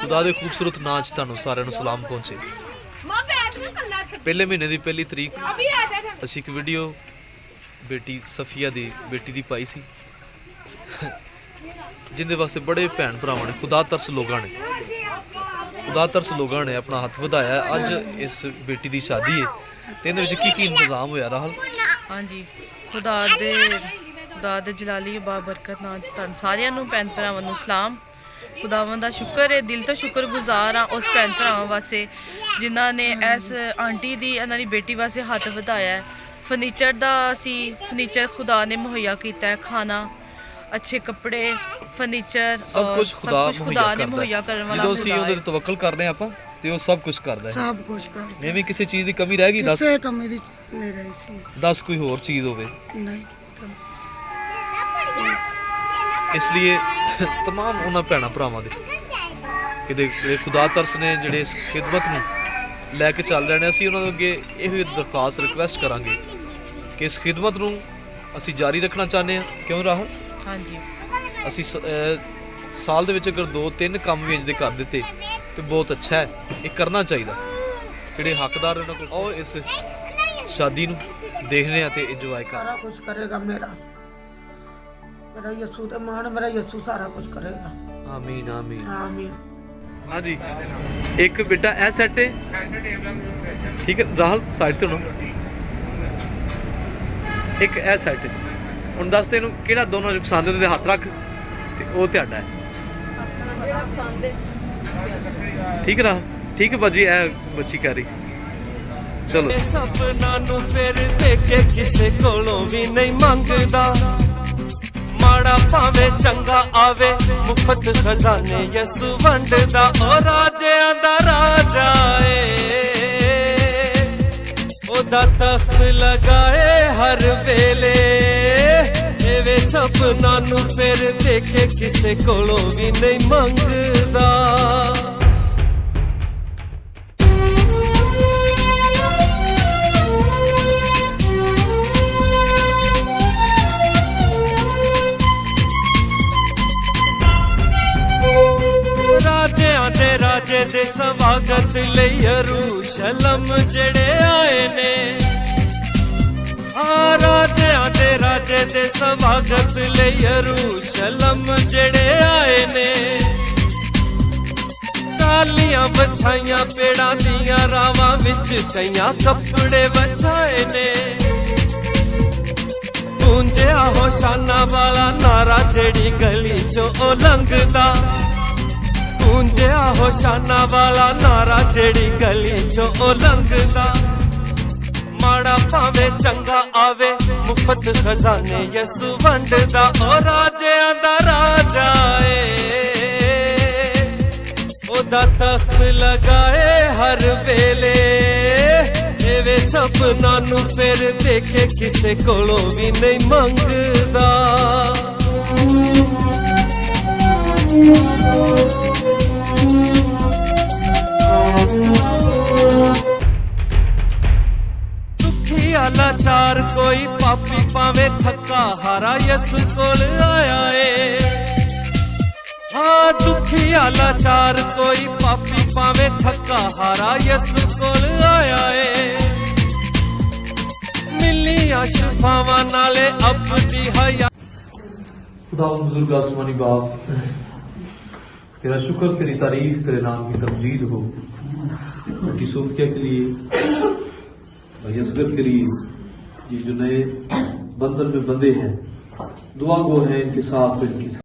खुदा दे खूबसूरत नाम च तुहानूं सारिਆਂ ਨੂੰ सलाम पहुंचे। पहले महीने की 1 तरीक असीं एक वीडियो बेटी सफिया दी बेटी दी पाई सी जिंदे वास्ते बड़े भैन भरावां ने खुदा तरस लोगां ने अपना हथ वधाया। अज इस बेटी की शादी है तो इहदे विच की इंतजाम होया राहुल? हाँ जी, खुदा दे जलाली बाबरकत नाम च तुहानूं सारिਆਂ ਨੂੰ भैन भरावां ਨੂੰ सलाम। खुदावां दा शुक्र है, दिल तो शुक्रगुजार हाँ उस भैन भरावां वास्ते जिन्हां ने इस आंटी दी इन्हां दी बेटी वास्ते हथ वधाया है। फर्नीचर खुदा ने मुहैया किया है, खाना, अच्छे कपड़े, फर्नीचर सब कुछ खुदा ने मुहैया करने वाला जो ਅਸੀਂ ਉਹਦੇ ਤੇ ਤਵੱਕਲ ਕਰਦੇ ਹਾਂ ਆਪਾਂ ਤੇ ਉਹ ਸਭ ਕੁਝ ਕਰਦਾ ਹੈ। सब कुछ करते ਐਵੇਂ ਕਿਸੇ ਚੀਜ਼ ਦੀ ਕਮੀ ਰਹਿ ਗਈ ਦੱਸ, किसी कमी दी नहीं रही चीज ਦੱਸ ਕੋਈ ਹੋਰ ਚੀਜ਼ ਹੋਵੇ। नहीं कमी। ਇਸ ਲਈ तमाम ਉਹਨਾਂ ਭੈਣਾਂ ਭਰਾਵਾਂ ਦੇ ਕਿਤੇ ਖੁਦਾ ਤਰਸ ਨੇ ਜਿਹੜੇ ਇਸ ਖਿਦਮਤ ਨੂੰ ਲੈ ਕੇ ਚੱਲ ਰਹੇ ਨੇ, ਅਸੀਂ ਉਹਨਾਂ ਨੂੰ ਅੱਗੇ ਇਹੋ ਦਰਖਾਸਤ ਰਿਕੁਐਸਟ ਕਰਾਂਗੇ ਕਿ ਇਸ ਖਿਦਮਤ ਨੂੰ ਅਸੀਂ ਜਾਰੀ ਰੱਖਣਾ ਚਾਹੁੰਦੇ ਹਾਂ। ਕਿਉਂ ਰਾਹੁਲ? हाँ जी, ਅਸੀਂ ਸਾਲ ਦੇ ਵਿੱਚ ਅਗਰ 2-3 ਕੰਮ ਵੀ ਇੰਜ ਦੇ ਕਰ ਦਿੱਤੇ ਤੇ ਬਹੁਤ ਅੱਛਾ ਹੈ। ਇਹ ਕਰਨਾ ਚਾਹੀਦਾ। ਜਿਹੜੇ ਹੱਕਦਾਰ ਉਹਨਾਂ ਕੋਲ ਆਓ ਇਸ ਸ਼ਾਦੀ ਨੂੰ ਦੇਖਦੇ ਹਾਂ ਤੇ ਇੰਜੋਏ ਕਰ। सारा कुछ करेगा मेरा यीशु ते मान, मेरा यीशु सारा कुछ करेगा। ਆਮੀਨ ਆਮੀਨ। आमीन। हाँ जी, एक बेटा ए सैट है, ठीक है राहुल साइड तो नो, एक ए सैट है हुण दस तेनू किहड़ा दोनों पसंद है ते हथ रख ते वो तुहाडा है। ठीक है राहुल, ठीक है बाजी। ए बच्ची कह रही चलो सपना नू फिर देखे किसे कोलों भी नहीं मंगदा, माड़ा भावे चंगा आवे मुफ्त खजाने यसु वंडदा। ओ राजियां दा राजा ए ओदा तख्त लगाए हर वेले, एवे सपना नू फिर देखे किसे कोलों भी नहीं मंगदा। राजे दे स्वागत लई यरूशलम जेड़े आए ने, राजे दे स्वागत लई यरूशलम जेड़े आए ने। टालियां बछाइयां पेड़ां दियां रावां विच कईयां कपड़े बछाए ने। गूंजिया होशाना वाला नारा जेड़ी गली चों ओ लंघदा, गूंजिया होशाना वाला नारा जेड़ी गली चो ओ लंघदा। माड़ा भावे चंगा आवे मुफ्त खजाने यसु वंडदा। ओ राजियां दा राजा ए ओदा तख्त लगाए हर वेले, एवे सपना नू फिर देखे किसे कोलों भी नहीं मंगदा। लाचार कोई पापी पावे थका हारा यसु कोल आया है। हाँ दुखिया लाचार कोई पापी पावे थका हारा यसु कोल आया है। मिलिया शफावां नाले अपनी हया। खुदा बुजुर्ग आसमानी बाप, तेरा शुक्र, तेरी तारीफ, तेरे नाम की तमजीद हो। बेटी सोफिया के लिए, भाई असगर के लिए, ये जो नए बंधन में बंधे हैं, दुआ गो हैं इनके साथ, इनकी